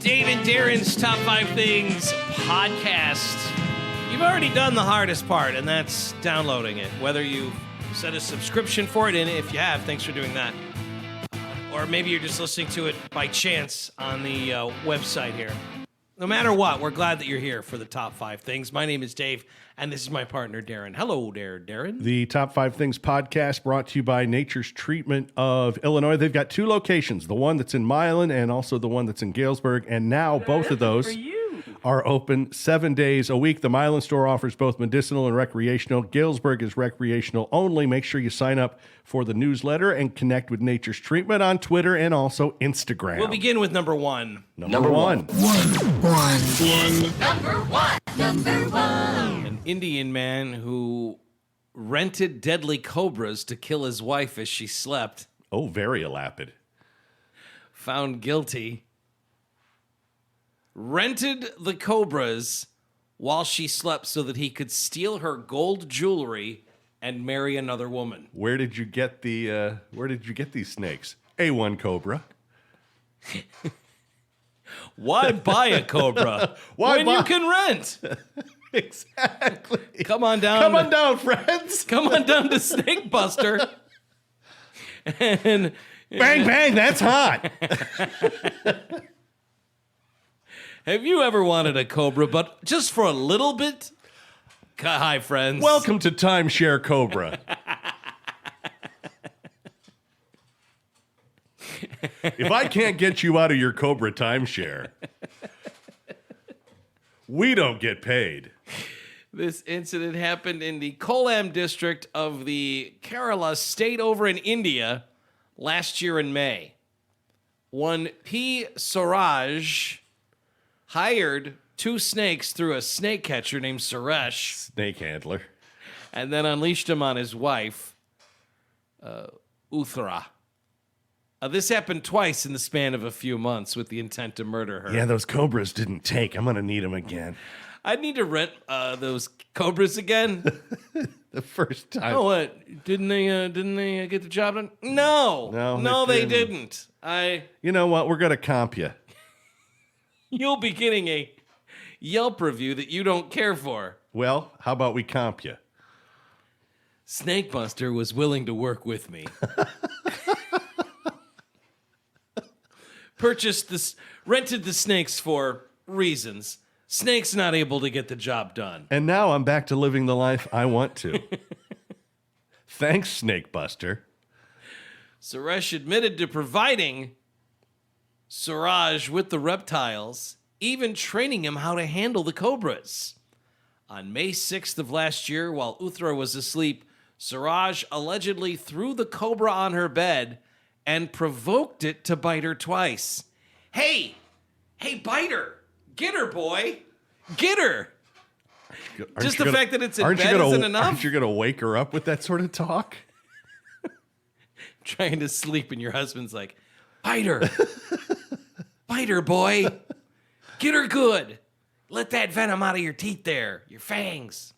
Dave and Darren's Top 5 Things podcast. You've already done the hardest part, and that's downloading it. Whether you set a subscription for it, and if you have, thanks for doing that. Or maybe you're just listening to it by chance on the website here. No matter what, we're glad that you're here for the Top 5 Things. My name is Dave, and this is my partner, Darren. Hello there, Darren. The Top 5 Things podcast brought to you by Nature's Treatment of Illinois. They've got two locations, the one that's in Milan and also the one that's in Galesburg. And now both of those are open 7 days a week. The Milan store offers both medicinal and recreational. Galesburg is recreational only. Make sure you sign up for the newsletter and connect with Nature's Treatment on Twitter and also Instagram. We'll begin with number one. Number one. Number one. An Indian man who rented deadly cobras to kill his wife as she slept. Oh, very elapid. Found guilty. Rented the cobras while she slept so that he could steal her gold jewelry and marry another woman. Where did you get these snakes? A1 Cobra. Why buy a cobra when you can rent? Exactly. Come on down. Come on down, friends. Come on down to Snake Buster. And Bang, bang, that's hot. have you ever wanted a cobra, but just for a little bit? Hi, friends. Welcome to Timeshare Cobra. If I can't get you out of your Cobra timeshare, we don't get paid. This incident happened in the Kolam district of the Kerala state over in India last year in May. One P. Suraj hired two snakes through a snake catcher named Suresh Snake handler. and then unleashed him on his wife, Uthra. This happened twice in the span of a few months with the intent to murder her. Yeah, those Cobras didn't take. I'm going to need them again. I'd need to rent those cobras again. The first time. Oh, what? Didn't they get the job done? No, No, they they didn't. You know what? We're going to comp you. You'll be getting a Yelp review that you don't care for. Well, how about we comp you? Snakebuster was willing to work with me. Rented the snakes for reasons. Snake's not able to get the job done. And now I'm back to living the life I want to. Thanks, Snake Buster. Suresh admitted to providing Suraj with the reptiles, even training him how to handle the cobras. On May 6th of last year, while Uthra was asleep, Suraj allegedly threw the cobra on her bed and provoked it to bite her twice. Hey, bite her. Get her, boy. Get her. Just the fact that it's in bed isn't enough. Aren't you going to wake her up with that sort of talk? Trying to sleep and your husband's like, bite her. Bite her, boy. Get her good. Let that venom out of your teeth there, your fangs.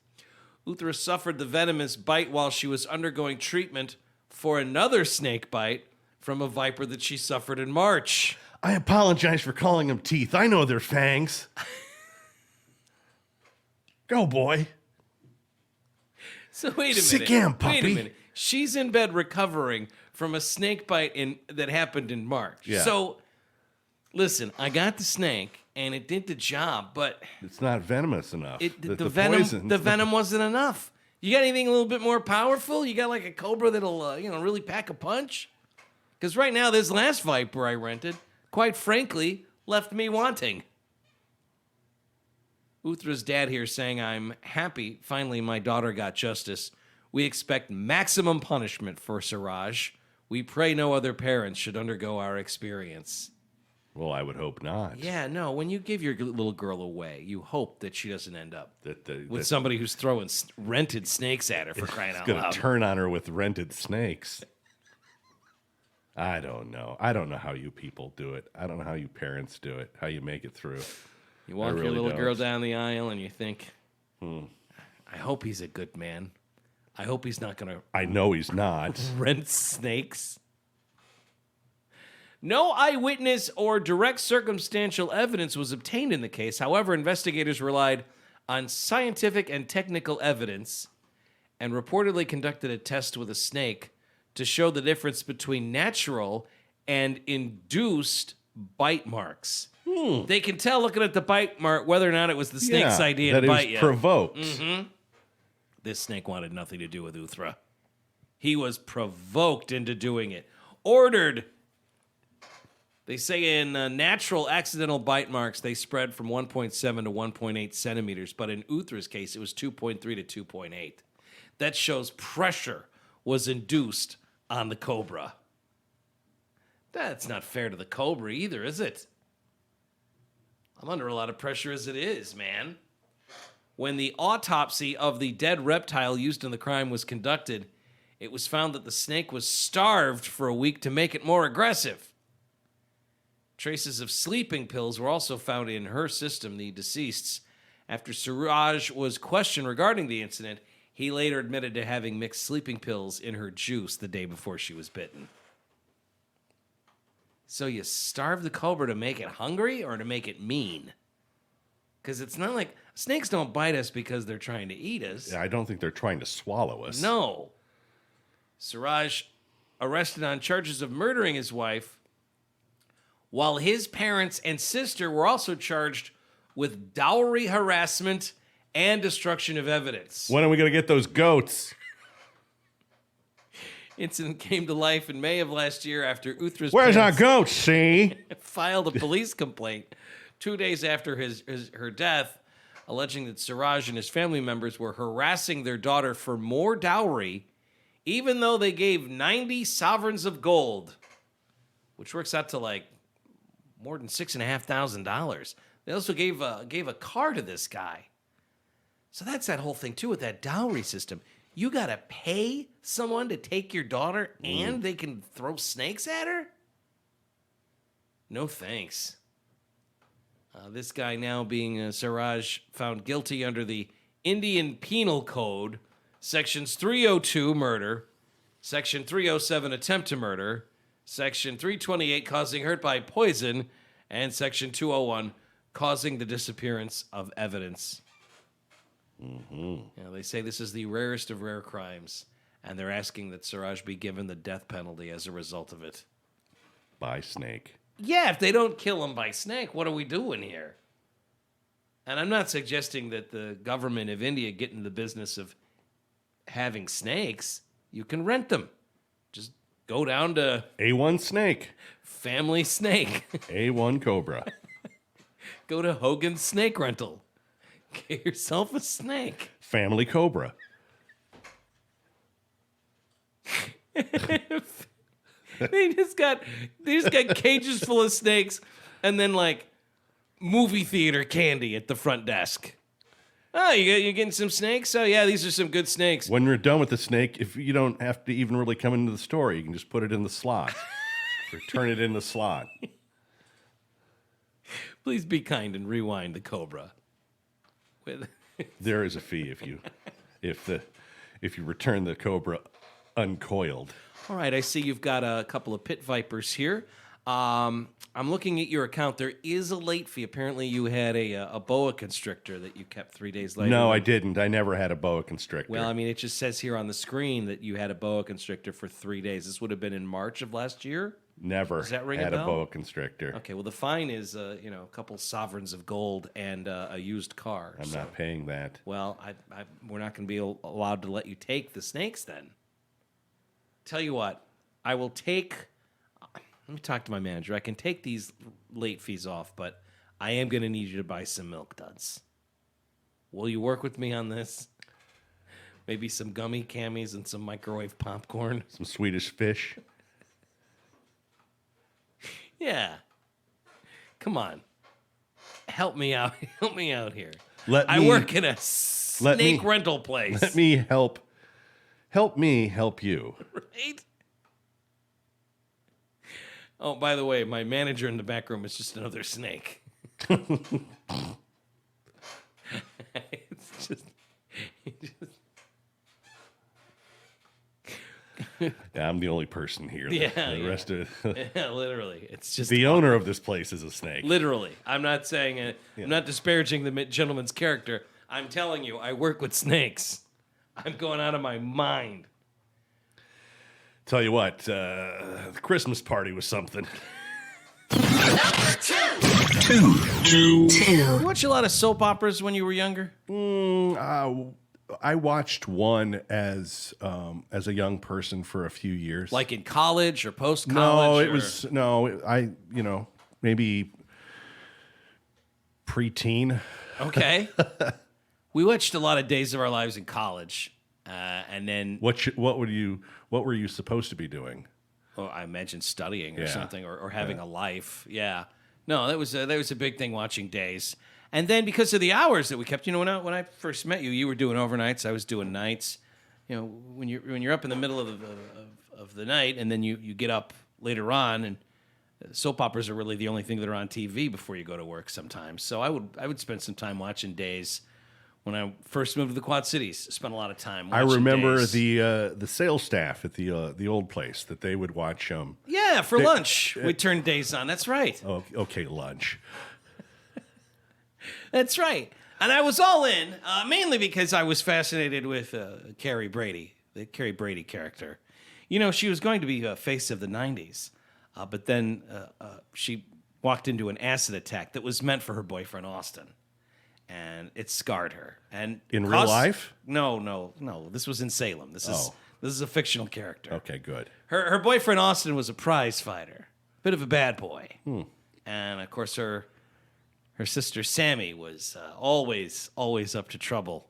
Uthra suffered the venomous bite while she was undergoing treatment for another snake bite from a viper that she suffered in March. I apologize for calling them teeth. I know they're fangs. Go, boy. So wait a minute. Sit down, puppy. Wait a minute. She's in bed recovering from a snake bite that happened in March. Yeah. So, listen, I got the snake, and it did the job, but It's not venomous enough. the venom wasn't enough. You got anything a little bit more powerful? You got like a cobra that'll, really pack a punch? Because right now, this last viper I rented, quite frankly, left me wanting. Uthra's dad here saying, I'm happy finally my daughter got justice. We expect maximum punishment for Suraj. We pray no other parents should undergo our experience. Well, I would hope not. Yeah, no, when you give your little girl away, you hope that she doesn't end up with that somebody who's throwing rented snakes at her for crying out going loud. to turn on her with rented snakes. I don't know. I don't know how you people do it. I don't know how you parents do it, how you make it through. You walk really your little don't. girl down the aisle and you think, I hope he's a good man. I hope he's not going to I know he's not. rent snakes. No eyewitness or direct circumstantial evidence was obtained in the case. However, investigators relied on scientific and technical evidence and reportedly conducted a test with a snake to show the difference between natural and induced bite marks. They can tell looking at the bite mark whether or not it was the snake's idea that to it bite was you. provoked. This snake wanted nothing to do with Uthra. He was provoked into doing it. Ordered. They say in natural accidental bite marks, they spread from 1.7 to 1.8 centimeters, but in Uthra's case, it was 2.3 to 2.8. That shows pressure was induced on the cobra. That's not fair to the cobra either, is it? I'm under a lot of pressure as it is, man. When the autopsy of the dead reptile used in the crime was conducted, it was found that the snake was starved for a week to make it more aggressive. Traces of sleeping pills were also found in her system, the deceased's. After Suraj was questioned regarding the incident, he later admitted to having mixed sleeping pills in her juice the day before she was bitten. So you starve the cobra to make it hungry or to make it mean? Because it's not like snakes don't bite us because they're trying to eat us. Yeah, I don't think they're trying to swallow us. No. Suraj, arrested on charges of murdering his wife, while his parents and sister were also charged with dowry harassment and destruction of evidence. When are we going to get those goats? Incident came to life in May of last year after Uthra's Where's our parents goats, see? filed a police complaint 2 days after her death, alleging that Suraj and his family members were harassing their daughter for more dowry, even though they gave 90 sovereigns of gold, which works out to like more than $6,500. They also gave a car to this guy. So that's that whole thing too with that dowry system. You gotta pay someone to take your daughter and they can throw snakes at her? No thanks. This guy now being Siraj found guilty under the Indian Penal Code, Sections 302, murder, Section 307, attempt to murder, Section 328, causing hurt by poison, and Section 201, causing the disappearance of evidence. They say this is the rarest of rare crimes, and they're asking that Siraj be given the death penalty as a result of it. By snake. Yeah, if they don't kill him by snake, what are we doing here? And I'm not suggesting that the government of India get in the business of having snakes. You can rent them. Just go down to A1 snake. Family Snake. A1 cobra. Go to Hogan's Snake Rental. Get yourself a snake. Family cobra. They just got cages full of snakes and then like movie theater candy at the front desk. Oh, you getting some snakes? Oh yeah, these are some good snakes. When you're done with the snake, if you don't have to even really come into the store, you can just put it in the slot. Or turn it in the slot. Please be kind and rewind the cobra. There is a fee if you return the cobra uncoiled. All right, I see you've got a couple of pit vipers here. I'm looking at your account. There is a late fee. Apparently, you had a boa constrictor that you kept 3 days later. No, I didn't. I never had a boa constrictor. Well, I mean, it just says here on the screen that you had a boa constrictor for 3 days. This would have been in March of last year? Never Does that ring a had a bell? boa constrictor. Okay, well, the fine is a couple sovereigns of gold and a used car. I'm not paying that. Well, we're not going to be allowed to let you take the snakes then. Tell you what, I will take... Let me talk to my manager. I can take these late fees off, but I am going to need you to buy some milk duds. Will you work with me on this? Maybe some gummy camis and some microwave popcorn. Some Swedish fish. Yeah. Come on. Help me out. Help me out here. I I work in a snake rental place. Let me help. Help me help you. Right? Oh, by the way, my manager in the back room is just another snake. It's just Yeah, I'm the only person here. The rest of Yeah, literally. It's just the owner of this place is a snake. literally. I'm not saying it. I'm not disparaging the gentleman's character. I'm telling you, I work with snakes. I'm going out of my mind. Tell you what, the Christmas party was something. Two. You watch a lot of soap operas when you were younger? I watched one as a young person for a few years. Like in college or post no, college? it was I maybe preteen. Okay. We watched a lot of Days of Our Lives in college, and then What were you supposed to be doing? I mentioned studying or Yeah. something, or having a life. Yeah, no, that was a big thing watching Days, and then because of the hours that we kept, when I first met you, you were doing overnights, I was doing nights. When you're up in the middle of the night, and then you get up later on, and soap operas are really the only thing that are on TV before you go to work sometimes. So I would spend some time watching Days. When I first moved to the Quad Cities, spent a lot of time watching I remember Days. the sales staff at the old place that they would watch. Yeah, for lunch, we'd turn Days on. That's right. Oh, okay, lunch. That's right. And I was all in, mainly because I was fascinated with Carrie Brady, the Carrie Brady character. She was going to be a face of the 90s, but then she walked into an acid attack that was meant for her boyfriend, Austin. And it scarred her. And In real life? No. This was in Salem. This is a fictional character. Okay, good. Her boyfriend Austin was a prize fighter, bit of a bad boy, and of course her sister Sammy was always up to trouble.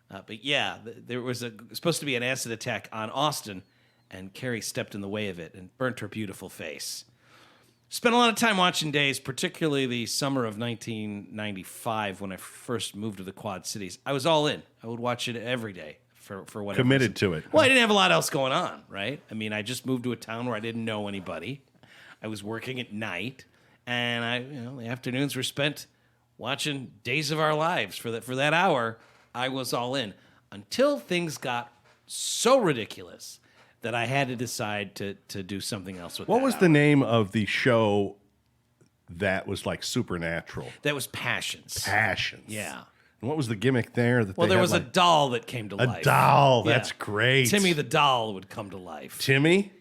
But yeah, there was supposed to be an acid attack on Austin, and Carrie stepped in the way of it and burnt her beautiful face. Spent a lot of time watching Days, particularly the summer of 1995 when I first moved to the Quad Cities. I was all in. I would watch it every day for whatever. Committed to it. Well, I didn't have a lot else going on, right? I mean, I just moved to a town where I didn't know anybody. I was working at night, and the afternoons were spent watching Days of Our Lives. For that hour, I was all in until things got so ridiculous that I had to decide to do something else with What that was hour. the name of the show that was like supernatural? That was Passions. Passions. Yeah. And what was the gimmick there? Well, there was a doll that came to a life. doll. Yeah. That's great. Timmy the doll would come to life. Timmy?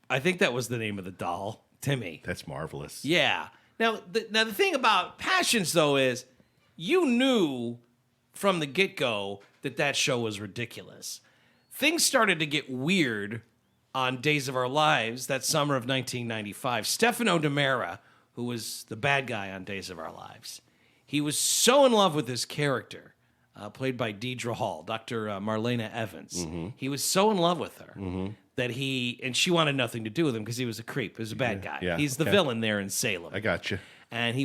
I think that was the name of the doll. Timmy. That's marvelous. Yeah. Now the thing about Passions, though, is you knew from the get-go that show was ridiculous. Things started to get weird on Days of Our Lives that summer of 1995. Stefano DiMera, who was the bad guy on Days of Our Lives, he was so in love with his character, played by Deidre Hall, Dr. Marlena Evans. Mm-hmm. He was so in love with her that she wanted nothing to do with him because he was a creep. He was a bad guy. yeah, He's the okay. villain there in Salem. I got you. And he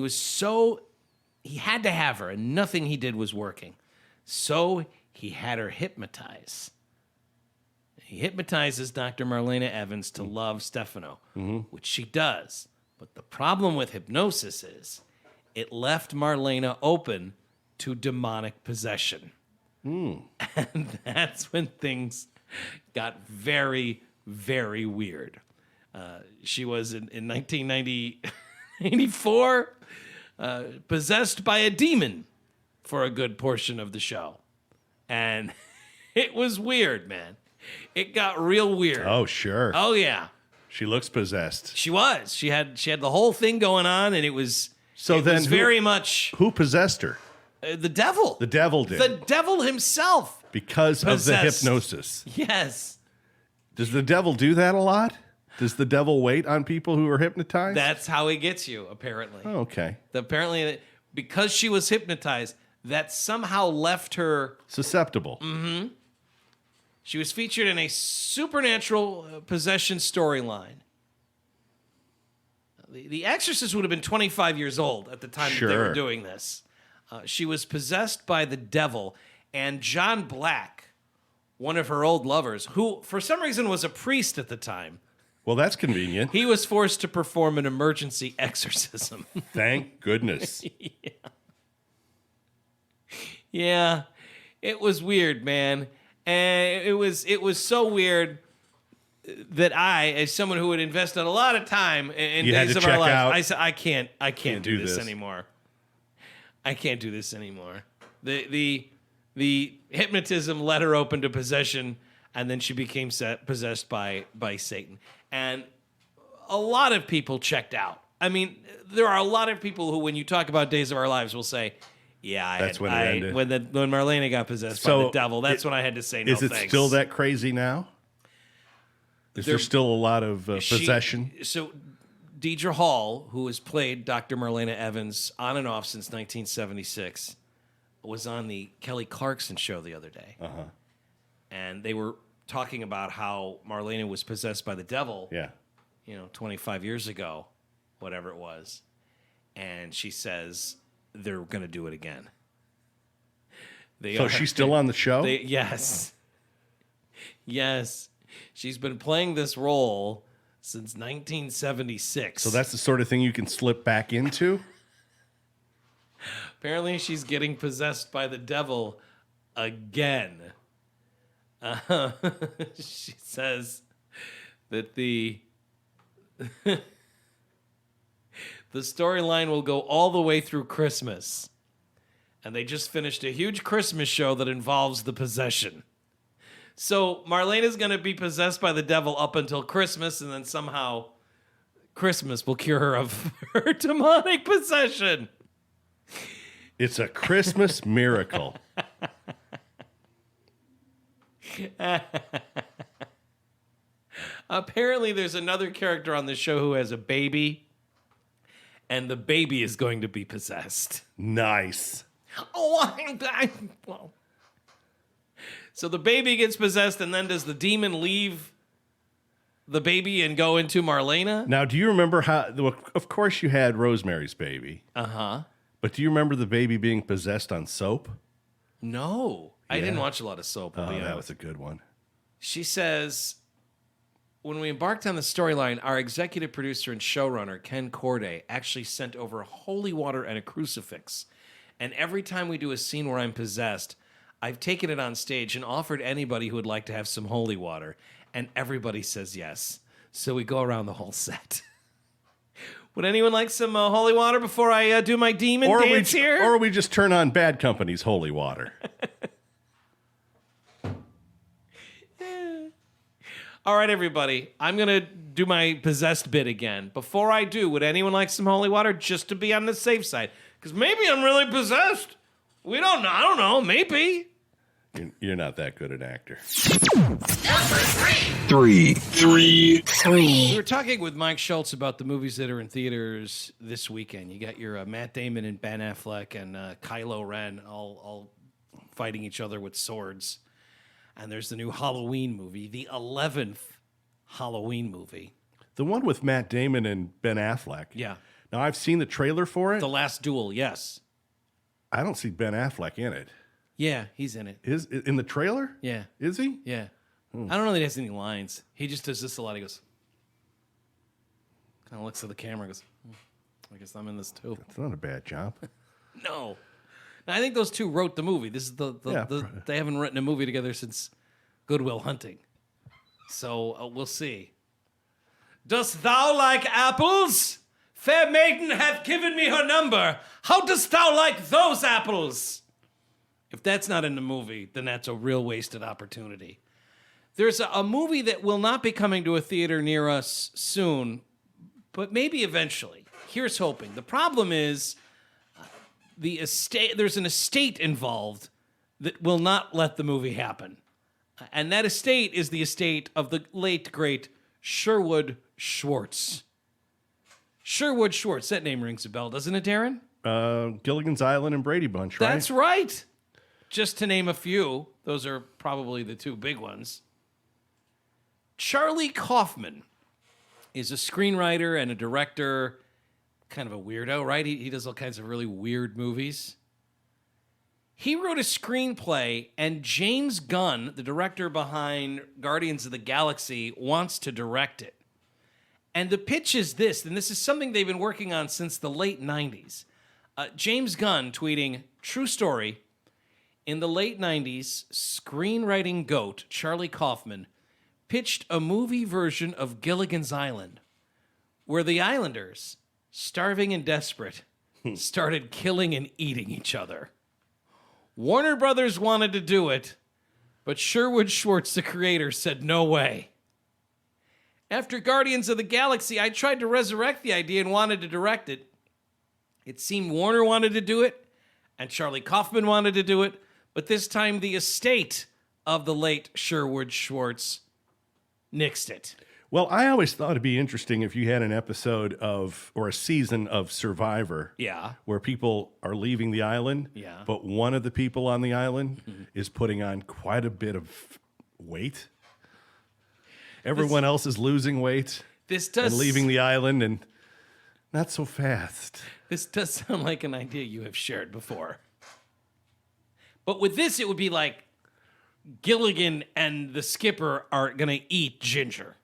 had to have her, and nothing he did was working. So he had her hypnotize. He hypnotizes Dr. Marlena Evans to love Stefano, which she does. But the problem with hypnosis is it left Marlena open to demonic possession. And that's when things got very, very weird. She was in 1994 possessed by a demon for a good portion of the show. And it was weird, man. It got real weird. Oh, sure. Oh, yeah. She looks possessed. She was. She had the whole thing going on, and it was So it then was very much Who possessed her? the devil. The devil did. The devil himself. Because of the Possessed. hypnosis. Yes. Does the devil do that a lot? Does the devil wait on people who are hypnotized? That's how he gets you, apparently. Oh, okay. Apparently, because she was hypnotized, that somehow left her. Susceptible. She was featured in a supernatural possession storyline. The Exorcist would have been 25 years old at the time that they were Sure. doing this. She was possessed by the devil, and John Black, one of her old lovers, who for some reason was a priest at the time, Well, that's convenient. he was forced to perform an emergency exorcism. Thank goodness. Yeah, it was weird, man. And it was so weird that I, as someone who had invested a lot of time in You had days to of our check lives, out. I said, I can't do this this. anymore. I can't do this anymore. The hypnotism led her open to possession, and then she became possessed by Satan. And a lot of people checked out. I mean, there are a lot of people who, when you talk about Days of Our Lives, will say, "Yeah, That's when it ended. when Marlena got possessed by the devil, that's when I had to say no." Is it thanks. still that crazy now? Is there still a lot of possession? So, Deidre Hall, who has played Dr. Marlena Evans on and off since 1976, was on the Kelly Clarkson show the other day. And they were talking about how Marlena was possessed by the devil, Yeah. 25 years ago, whatever it was. And she says they're going to do it again. So she's still on the show? Yes. Yes. She's been playing this role since 1976. So that's the sort of thing you can slip back into? Apparently, she's getting possessed by the devil again. She says that the storyline will go all the way through Christmas. And they just finished a huge Christmas show that involves the possession. So Marlena's going to be possessed by the devil up until Christmas, and then somehow Christmas will cure her of her demonic possession. It's a Christmas miracle. Apparently, there's another character on the show who has a baby, and the baby is going to be possessed. Nice. Well. So the baby gets possessed, and then does the demon leave the baby and go into Marlena? Now, do you remember how? Well, of course, you had Rosemary's Baby. But do you remember the baby being possessed on soap? No. I didn't watch a lot of soap. Oh, that was a good one. She says, when we embarked on the storyline, our executive producer and showrunner, Ken Corday, actually sent over holy water and a crucifix. And every time we do a scene where I'm possessed, I've taken it on stage and offered anybody who would like to have some holy water. And everybody says yes. So we go around the whole set. Would anyone like some holy water before I do my demon dance here? Or we just turn on Bad Company's holy water. All right, everybody. I'm going to do my possessed bit again. Before I do, would anyone like some holy water just to be on the safe side? Because maybe I'm really possessed. We don't know. I don't know. Maybe. You're not that good an actor. Three. We were talking with Mike Schultz about the movies that are in theaters this weekend. You got your Matt Damon and Ben Affleck and Kylo Ren all fighting each other with swords. And there's the new Halloween movie, the 11th Halloween movie. The one with Matt Damon and Ben Affleck. Yeah. Now, I've seen the trailer for it. The Last Duel, yes. I don't see Ben Affleck in it. Yeah, he's in it. Is in the trailer? Yeah. Is he? Yeah. I don't know that he has any lines. He just does this a lot. He goes, kind of looks at the camera and goes, I guess I'm in this too. It's not a bad job. No. I think those two wrote the movie. This is they haven't written a movie together since Good Will Hunting. So we'll see. Dost thou like apples? Fair maiden hath given me her number. How dost thou like those apples? If that's not in the movie, then that's a real wasted opportunity. There's a movie that will not be coming to a theater near us soon, but maybe eventually. Here's hoping. The problem is the estate. There's an estate involved that will not let the movie happen. And that estate is the estate of the late, great Sherwood Schwartz. Sherwood Schwartz. That name rings a bell, doesn't it, Darren? Gilligan's Island and Brady Bunch, right? That's right. Just to name a few. Those are probably the two big ones. Charlie Kaufman is a screenwriter and a director, kind of a weirdo, right? He does all kinds of really weird movies. He wrote a screenplay, and James Gunn, the director behind Guardians of the Galaxy, wants to direct it. And the pitch is this, and this is something they've been working on since the late 90s. James Gunn tweeting, true story, in the late 90s, screenwriting goat Charlie Kaufman pitched a movie version of Gilligan's Island where the islanders, starving and desperate, started killing and eating each other. Warner Brothers wanted to do it, but Sherwood Schwartz, the creator, said no way. After Guardians of the Galaxy, I tried to resurrect the idea and wanted to direct it. It seemed Warner wanted to do it, and Charlie Kaufman wanted to do it, but this time the estate of the late Sherwood Schwartz nixed it. Well, I always thought it'd be interesting if you had an episode of, or a season of Survivor. Yeah. Where people are leaving the island. Yeah. But one of the people on the island is putting on quite a bit of weight. Everyone else is losing weight. And leaving the island, and not so fast. This does sound like an idea you have shared before. But with this, it would be like Gilligan and the skipper are going to eat Ginger.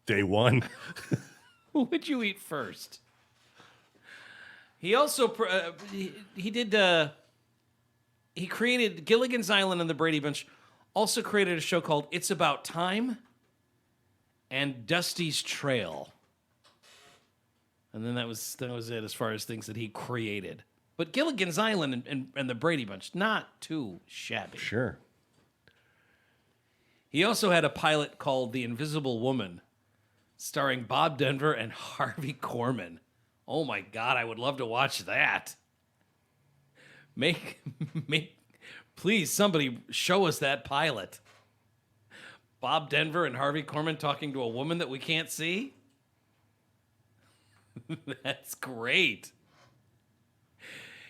Day one. Who would you eat first? He also he created Gilligan's Island and the Brady Bunch. Also created a show called It's About Time and Dusty's Trail. And then that was it as far as things that he created. But Gilligan's Island and the Brady Bunch, not too shabby. Sure. He also had a pilot called The Invisible Woman, starring Bob Denver and Harvey Korman. Oh my God, I would love to watch that. Please, somebody show us that pilot. Bob Denver and Harvey Korman talking to a woman that we can't see? That's great.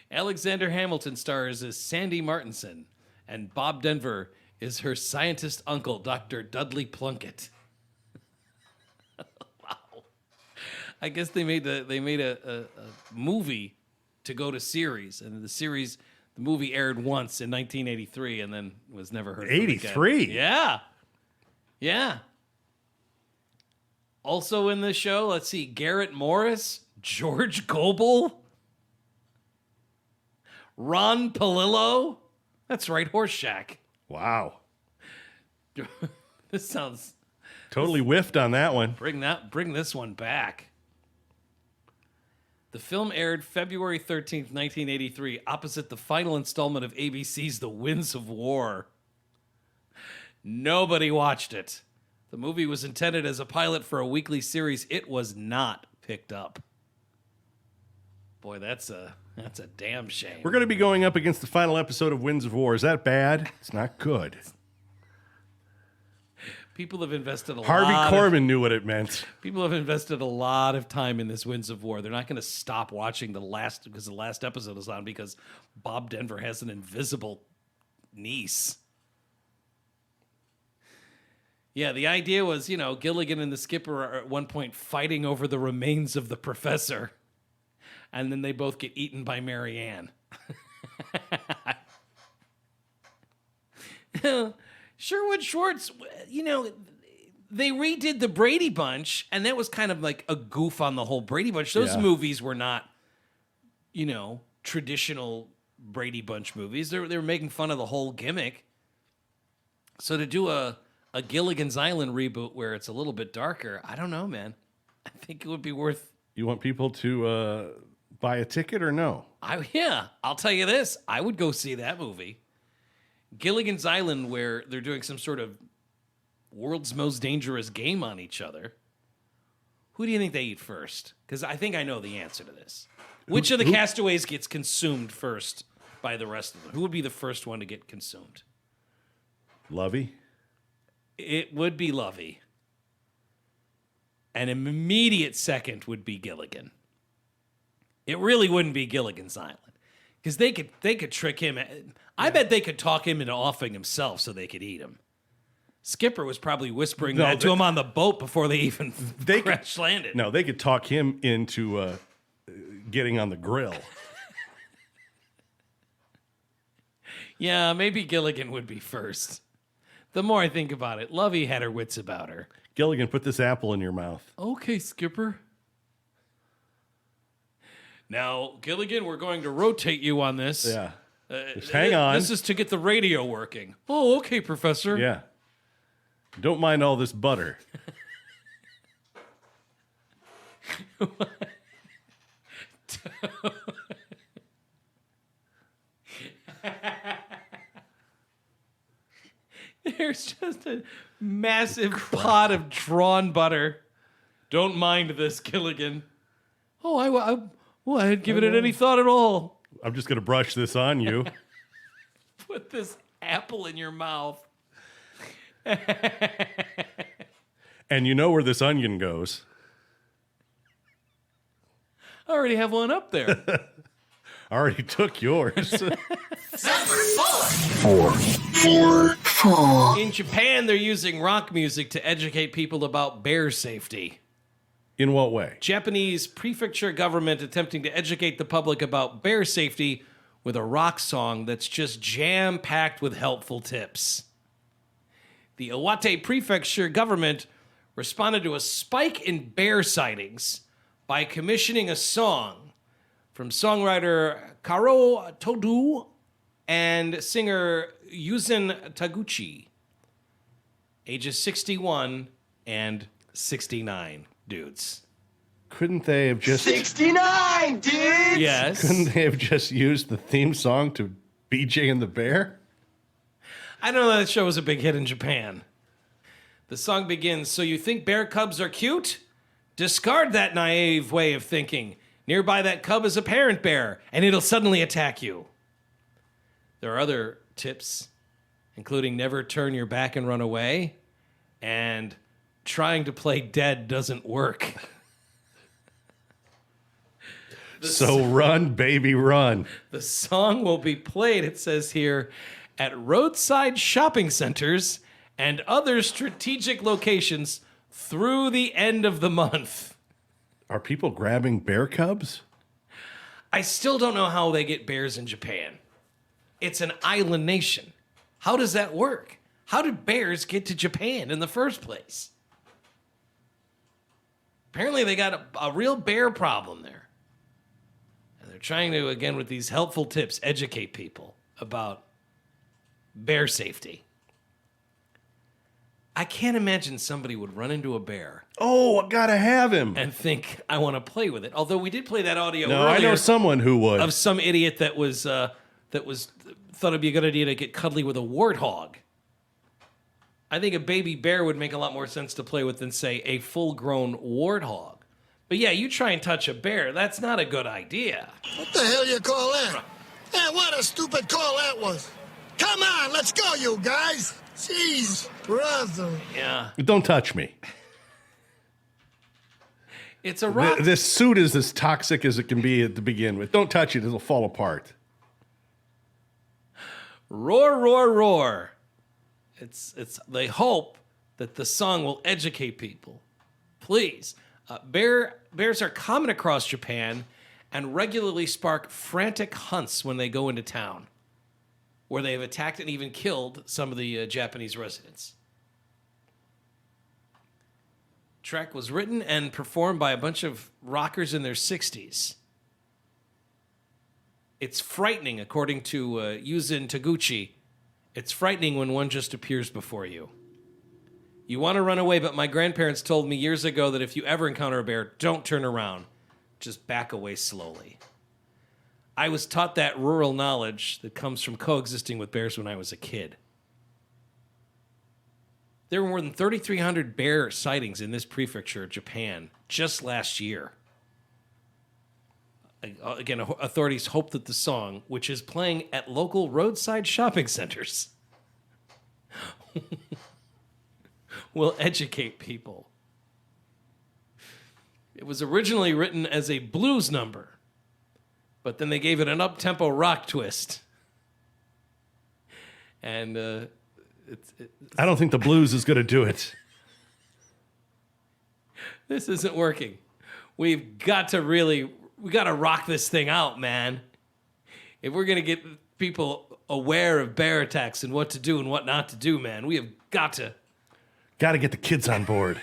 Alexander Hamilton stars as Sandy Martinson, and Bob Denver is her scientist uncle, Dr. Dudley Plunkett. Wow. I guess they made a movie to go to series, and the movie aired once in 1983 and then was never heard of 83? again. Yeah. Yeah. Also in the show, let's see, Garrett Morris, George Gobel, Ron Palillo. That's right, Horseshack. Wow. This sounds... Totally whiffed on that one. Bring this one back. The film aired February 13th, 1983, opposite the final installment of ABC's The Winds of War. Nobody watched it. The movie was intended as a pilot for a weekly series. It was not picked up. Boy, that's a damn shame. We're going to be going up against the final episode of Winds of War. Is that bad? It's not good. People have invested Harvey Korman knew what it meant. People have invested a lot of time in this Winds of War. They're not going to stop watching because the last episode is on because Bob Denver has an invisible niece. Yeah, the idea was, Gilligan and the skipper are at one point fighting over the remains of the professor. And then they both get eaten by Mary Ann. Sherwood Schwartz, they redid the Brady Bunch, and that was kind of like a goof on the whole Brady Bunch. Those movies were not, traditional Brady Bunch movies. They were making fun of the whole gimmick. So to do a Gilligan's Island reboot where it's a little bit darker, I don't know, man. I think it would be worth... You want people to buy a ticket or no? I'll tell you this. I would go see that movie. Gilligan's Island, where they're doing some sort of world's most dangerous game on each other. Who do you think they eat first? Because I think I know the answer to this. Which of the castaways gets consumed first by the rest of them? Who would be the first one to get consumed? Lovey? It would be Lovey. An immediate second would be Gilligan. It really wouldn't be Gilligan's Island. Because they could trick him. I bet they could talk him into offing himself so they could eat him. Skipper was probably whispering that to him on the boat before they even crash landed. No, they could talk him into getting on the grill. Yeah, maybe Gilligan would be first. The more I think about it, Lovey had her wits about her. Gilligan, put this apple in your mouth. Okay, Skipper. Now, Gilligan, we're going to rotate you on this. Yeah. Just hang on. This is to get the radio working. Oh, okay, Professor. Yeah. Don't mind all this butter. There's just a massive pot of drawn butter. Don't mind this, Gilligan. Oh, I hadn't given it any thought at all. I'm just going to brush this on you. Put this apple in your mouth. And you know where this onion goes. I already have one up there. I already took yours. Four. In Japan, they're using rock music to educate people about bear safety. In what way? Japanese prefecture government attempting to educate the public about bear safety with a rock song that's just jam-packed with helpful tips. The Iwate prefecture government responded to a spike in bear sightings by commissioning a song from songwriter Karo Todu and singer Yuzen Taguchi, ages 61 and 69 dudes. Couldn't they have just 69, dude! Yes. couldn't they have just used the theme song to BJ and the Bear? I know that show was a big hit in Japan. The song begins, "So you think bear cubs are cute? Discard that naive way of thinking. Nearby that cub is a parent bear, and it'll suddenly attack you." There are other tips, including never turn your back and run away, and trying to play dead doesn't work. So run, baby, run. The song will be played, it says here, at roadside shopping centers and other strategic locations through the end of the month. Are people grabbing bear cubs? I still don't know how they get bears in Japan. It's an island nation. How does that work? How did bears get to Japan in the first place? Apparently they got a real bear problem there. And they're trying to, again, with these helpful tips, educate people about bear safety. I can't imagine somebody would run into a bear Oh, I gotta have him. and think, I want to play with it. Although we did play that audio No, I earlier know someone who would. of some idiot that was thought it'd be a good idea to get cuddly with a warthog. I think a baby bear would make a lot more sense to play with than, say, a full-grown warthog. But yeah, you try and touch a bear, that's not a good idea. What the hell you call that? Hey, what a stupid call that was. Come on, let's go, you guys. Jeez, brother. Yeah, Don't touch me. it's a rock. This suit is as toxic as it can be to begin with. Don't touch it, it'll fall apart. Roar, roar, roar. It's. They hope that the song will educate people. Please. Bears are common across Japan and regularly spark frantic hunts when they go into town, where they have attacked and even killed some of the Japanese residents. Track was written and performed by a bunch of rockers in their 60s. It's frightening, according to Yuzen Taguchi. It's frightening when one just appears before you. You want to run away, but my grandparents told me years ago that if you ever encounter a bear, don't turn around. Just back away slowly. I was taught that rural knowledge that comes from coexisting with bears when I was a kid. There were more than 3,300 bear sightings in this prefecture of Japan just last year. Again, authorities hope that the song, which is playing at local roadside shopping centers, will educate people. It was originally written as a blues number, but then they gave it an up-tempo rock twist. And I don't think the blues is going to do it. this isn't working. We got to rock this thing out, man. If we're going to get people aware of bear attacks and what to do and what not to do, man, we have got to. Got to get the kids on board.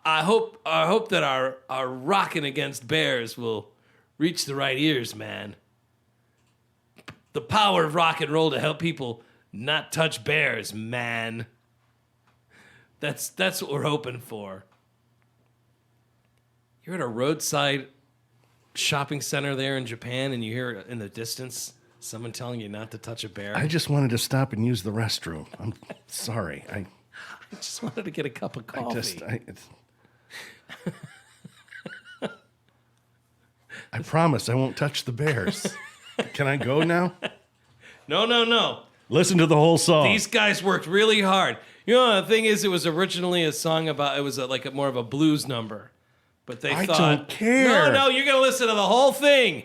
I hope that our rocking against bears will reach the right ears, man. The power of rock and roll to help people not touch bears, man. That's what we're hoping for. You're at a roadside shopping center there in Japan, and you hear in the distance someone telling you not to touch a bear. I just wanted to stop and use the restroom. I'm sorry. I just wanted to get a cup of coffee. I promise I won't touch the bears. Can I go now? No. Listen to the whole song. These guys worked really hard. You know, the thing is, it was originally a song about, it was like more of a blues number. But they thought, don't care. No, you're going to listen to the whole thing.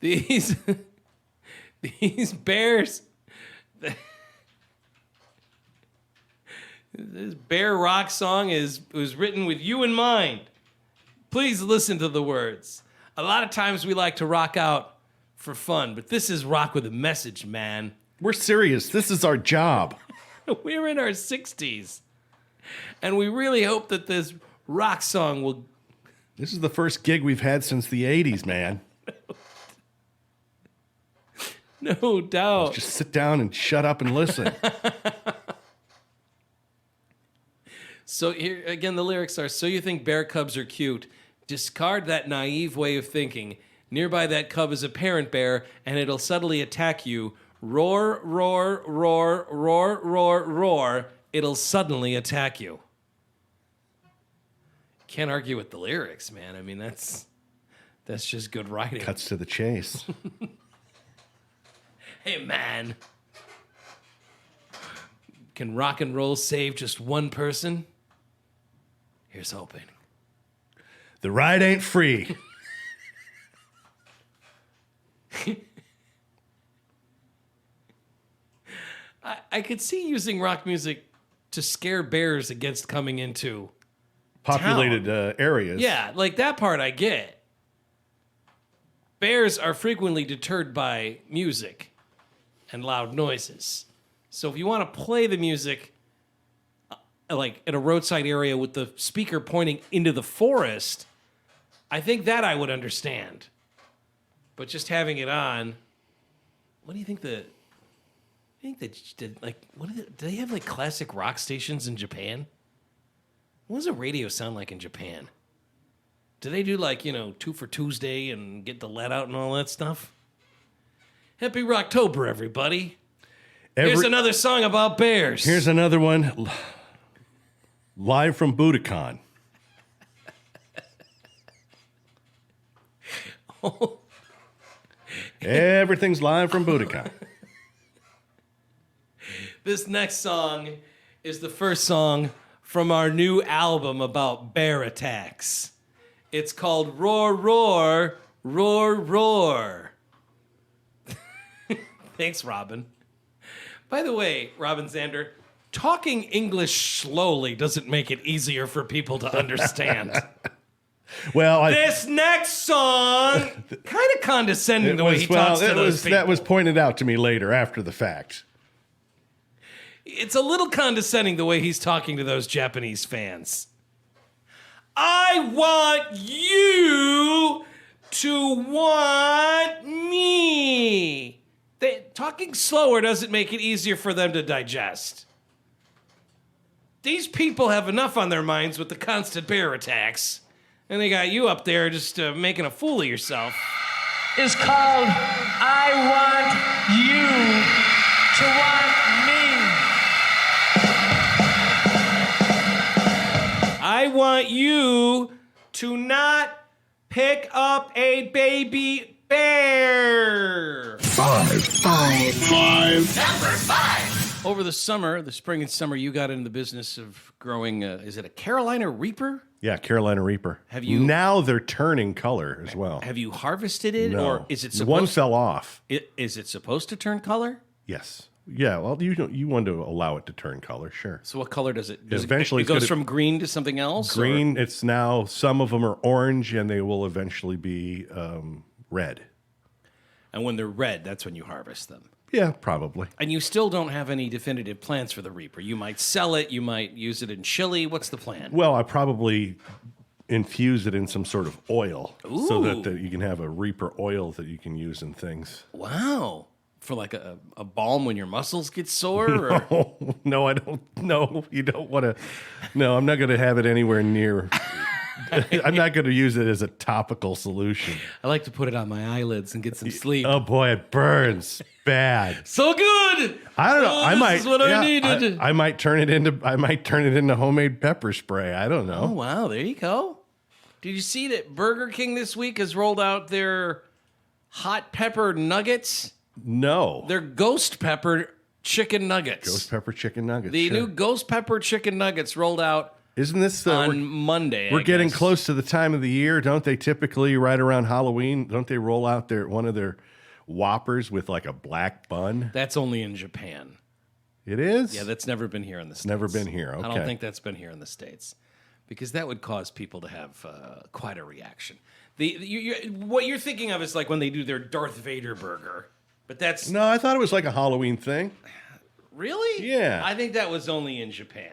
These bears, this bear rock song was written with you in mind. Please listen to the words. A lot of times we like to rock out for fun, but this is rock with a message, man. We're serious. This is our job. We're in our 60s, and we really hope that this rock song will... This is the first gig we've had since the 80s, man. No doubt. Just sit down and shut up and listen. So here again, the lyrics are, so you think bear cubs are cute. Discard that naive way of thinking. Nearby that cub is a parent bear, and it'll subtly attack you. Roar, roar, roar, roar, roar, roar. It'll suddenly attack you. Can't argue with the lyrics, man. I mean, that's just good writing. Cuts to the chase. Hey, man. Can rock and roll save just one person? Here's hoping. The ride ain't free. I could see using rock music to scare bears against coming into Populated areas. Yeah, like that part I get. Bears are frequently deterred by music and loud noises. So if you want to play the music like at a roadside area with the speaker pointing into the forest, I think that I would understand. But just having it on, what do you think do they have like classic rock stations in Japan? What does a radio sound like in Japan? Do they do like, Two for Tuesday and get the lead out and all that stuff? Happy Rocktober, everybody. Here's another song about bears. Here's another one. Live from Budokan. Everything's live from Budokan. This next song is the first song from our new album about bear attacks. It's called Roar, Roar, Roar, Roar. Thanks, Robin. By the way, Robin Zander, talking English slowly doesn't make it easier for people to understand. Well, this next song, kind of condescending the way he talks to those people. That was pointed out to me later after the fact. It's a little condescending the way he's talking to those Japanese fans. I want you to want me. Talking slower doesn't make it easier for them to digest. These people have enough on their minds with the constant bear attacks, and they got you up there just making a fool of yourself. Is called I Want You to Want Me. I want you to not pick up a baby bear. Five. Number 5. Over the spring and summer, you got into the business of growing, is it a Carolina Reaper? Yeah, Carolina Reaper. Have you- Now they're turning color as well. Have you harvested it, No. or is it supposed? One fell off. Is it supposed to turn color? Yes. Yeah. Well, you want to allow it to turn color, sure. So what color does it? Eventually it goes it's from green to something else. Green. It's now some of them are orange, and they will eventually be red. And when they're red, that's when you harvest them. Yeah, probably. And you still don't have any definitive plans for the Reaper. You might sell it. You might use it in chili. What's the plan? Well, I probably infuse it in some sort of oil so Ooh. that you can have a Reaper oil that you can use in things. Wow. For like a balm when your muscles get sore? Or? Oh, no, I don't. No, you don't want to. No, I'm not going to have it anywhere near. I'm not going to use it as a topical solution. I like to put it on my eyelids and get some sleep. Oh boy, it burns bad. So good. I don't know. I might. This is what I needed. I might turn it into homemade pepper spray. I don't know. Oh wow, there you go. Did you see that Burger King this week has rolled out their hot pepper nuggets? No. They're ghost pepper chicken nuggets. Ghost pepper chicken nuggets. The sure. new ghost pepper chicken nuggets rolled out. Isn't this on Monday? We're getting close to the time of the year, don't they? Typically, right around Halloween, don't they roll out one of their Whoppers with like a black bun? That's only in Japan. It is? Yeah, that's never been here in the States. Never been here. Okay. I don't think that's been here in the States because that would cause people to have quite a reaction. What you're thinking of is like when they do their Darth Vader burger, but that's No, I thought it was like a Halloween thing. really. Yeah. I think that was only in Japan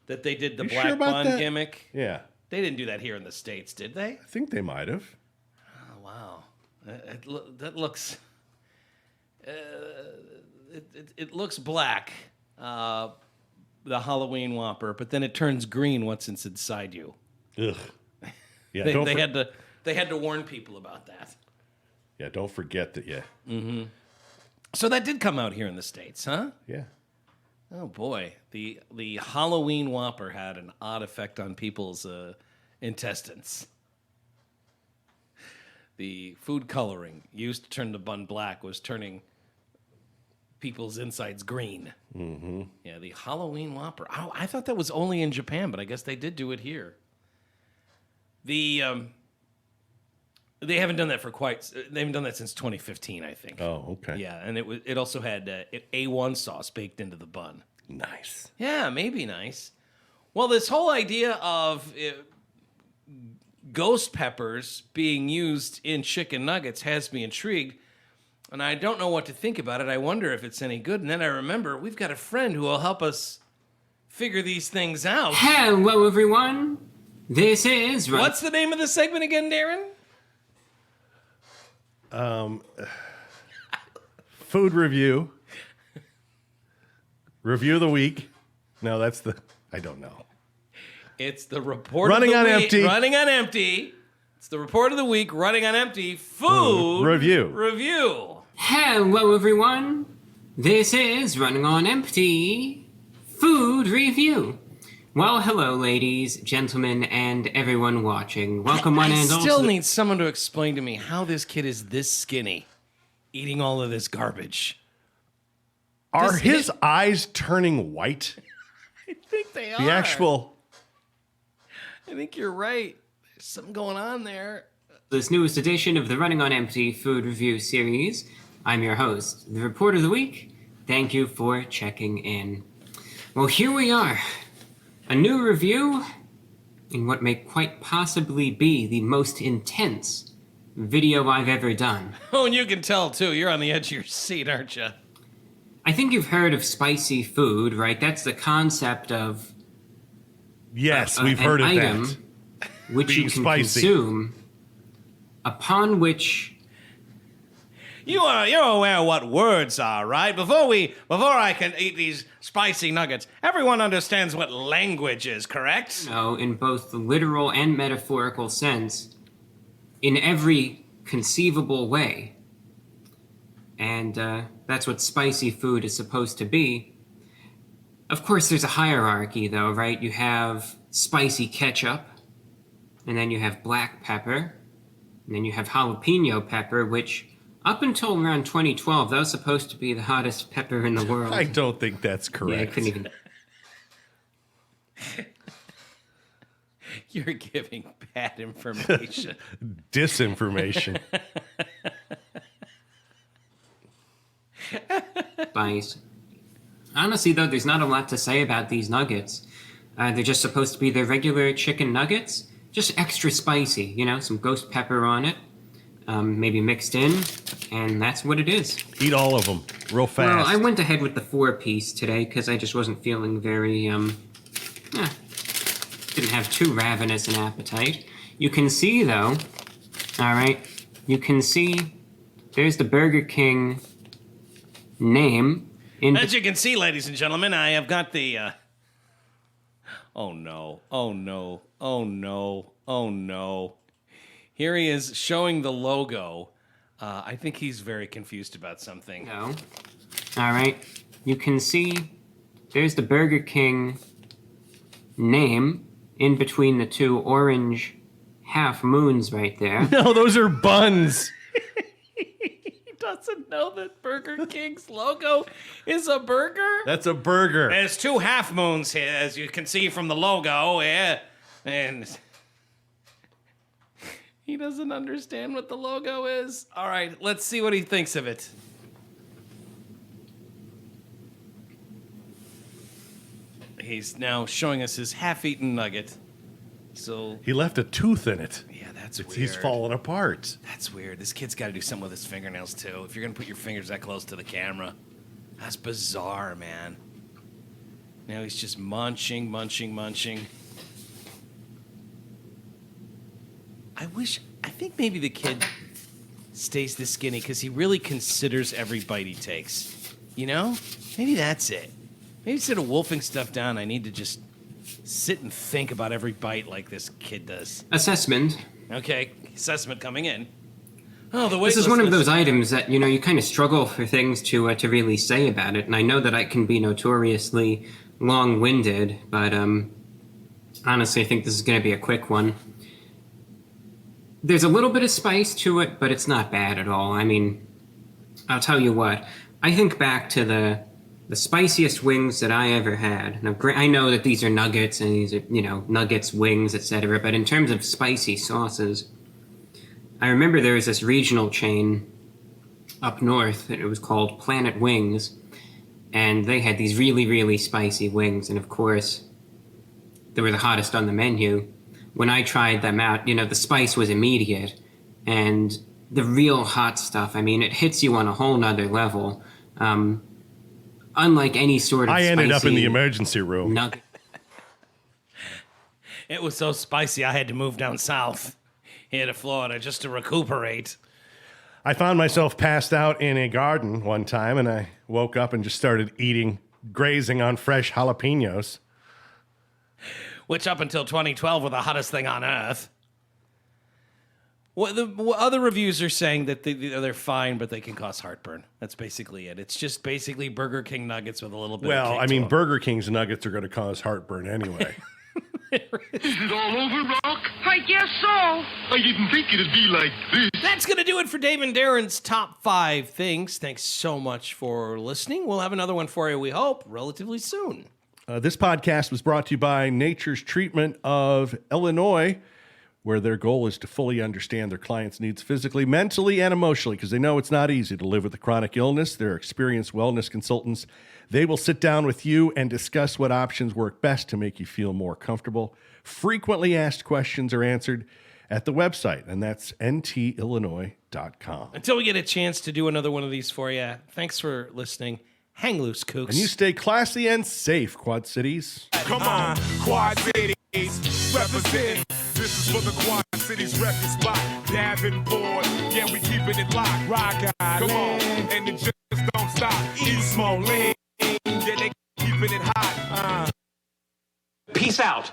that they did the You black sure about bun that? gimmick. Yeah, They didn't do that here in the States, did they? I think they might have. Oh, wow, that looks. It looks black, the Halloween Whopper, but then it turns green once it's inside you. Ugh. Yeah, They had to warn people about that. Yeah, don't forget that. Yeah, So that did come out here in the States, huh? yeah. Oh boy, the Halloween Whopper had an odd effect on people's intestines. The food coloring used to turn the bun black was turning people's insides green. Mm-hmm. Yeah, the Halloween Whopper. Oh, I thought that was only in Japan, but I guess they did do it here. They haven't done that they haven't done that since 2015, I think. Oh, okay. Yeah, and it also had A1 sauce baked into the bun. Nice. Yeah, maybe nice. Well, this whole idea of ghost peppers being used in chicken nuggets has me intrigued, and I don't know what to think about it. I wonder if it's any good, and then I remember we've got a friend who will help us figure these things out. Hello, everyone. This is... What's the name of the segment again, Darren? Food review. Review of the week. No, I don't know. It's the report Running of the on week. empty. Running on empty. It's the report of the week, running on empty. Food Review. Review. Hello, everyone. This is Running on Empty Food Review. Well, hello, ladies, gentlemen, and everyone watching. Welcome one I and all. still need someone to explain to me how this kid is this skinny, eating all of this garbage. Are Does his eyes turning white? I think they are. The actual. I think you're right. There's something going on there. This newest edition of the Running on Empty Food Review series. I'm your host, the Report of the Week. Thank you for checking in. Well, here we are. A new review in what may quite possibly be the most intense video I've ever done. Oh, and you can tell, too. You're on the edge of your seat, aren't you? I think you've heard of spicy food, right? That's the concept of Yes, we've an heard of item that. which Being you can spicy. consume, upon which You're aware what words are, right? Before I can eat these spicy nuggets, everyone understands what language is, correct? in both the literal and metaphorical sense, in every conceivable way. And that's what spicy food is supposed to be. Of course, there's a hierarchy, though, right? You have spicy ketchup, and then you have black pepper, and then you have jalapeno pepper, which, up until around 2012, that was supposed to be the hottest pepper in the world. I don't think that's Yeah, I correct. couldn't even... You're giving bad information. Disinformation. Spice. Honestly, though, there's not a lot to say about these nuggets. They're just supposed to be the regular chicken nuggets, just extra spicy, some ghost pepper on it, maybe mixed in, and that's what it is. Eat all of them real fast. Well, I went ahead with the 4-piece today because I just wasn't feeling very, didn't have too ravenous an appetite. You can see, though, all right, you can see there's the Burger King name in As you can see, ladies and gentlemen, I have got the... Oh, no. Oh, no. Oh, no. Oh, no. Here he is showing the logo. I think he's very confused about something. No. All right. You can see there's the Burger King name in between the two orange half moons right there. No, those are buns. He doesn't know that Burger King's logo is a burger? That's a burger. There's two half moons here, as you can see from the logo. Yeah. And he doesn't understand what the logo is. All right, let's see what he thinks of it. He's now showing us his half-eaten nugget. So, He left a tooth in it. yeah, that's weird. He's falling apart. That's weird. This kid's got to do something with his fingernails, too. If you're going to put your fingers that close to the camera. That's bizarre, man. Now he's just munching. I think maybe the kid stays this skinny because he really considers every bite he takes. You know? Maybe that's it. Maybe instead of wolfing stuff down, I need to just sit and think about every bite like this kid does. Assessment. Okay, assessment coming in. Oh, the This is one of those items that, you kind of struggle for things to really say about it. And I know that I can be notoriously long-winded, but honestly, I think this is going to be a quick one. There's a little bit of spice to it, but it's not bad at all. I mean, I'll tell you what. I think back to the spiciest wings that I ever had. Now, I know that these are nuggets and these are, nuggets, wings, etc. But in terms of spicy sauces, I remember there was this regional chain up north, and it was called Planet Wings, and they had these really, really spicy wings. And of course, they were the hottest on the menu. When I tried them out, the spice was immediate, and the real hot stuff, I mean, it hits you on a whole nother level. Unlike any sort of I ended up in the spicy emergency room. nugget. It was so spicy I had to move down south here to Florida just to recuperate. I found myself passed out in a garden one time, and I woke up and just started grazing on fresh jalapenos. Which up until 2012 were the hottest thing on earth. Other reviews are saying that they're fine, but they can cause heartburn. That's basically it. It's just basically Burger King nuggets with a little bit of Well, kick I to mean, them. Burger King's nuggets are going to cause heartburn anyway. Is it all over, Rock? I guess so. I didn't think it'd be like this. That's going to do it for Dave and Darren's top 5 things. Thanks so much for listening. We'll have another one for you, we hope, relatively soon. This podcast was brought to you by Nature's Treatment of Illinois, where their goal is to fully understand their clients' needs physically, mentally, and emotionally, because they know it's not easy to live with a chronic illness. They're experienced wellness consultants. They will sit down with you and discuss what options work best to make you feel more comfortable. Frequently asked questions are answered at the website, and that's ntillinois.com. Until we get a chance to do another one of these for you, thanks for listening. Hang loose, kooks. And you stay classy and safe, Quad Cities. Come on, Quad Cities, represent. This is for the Quad Cities record spot. Davenport, yeah, we keeping it locked. Rock out, come on, and it just don't stop. East Moline, yeah, they keeping it hot. Peace out.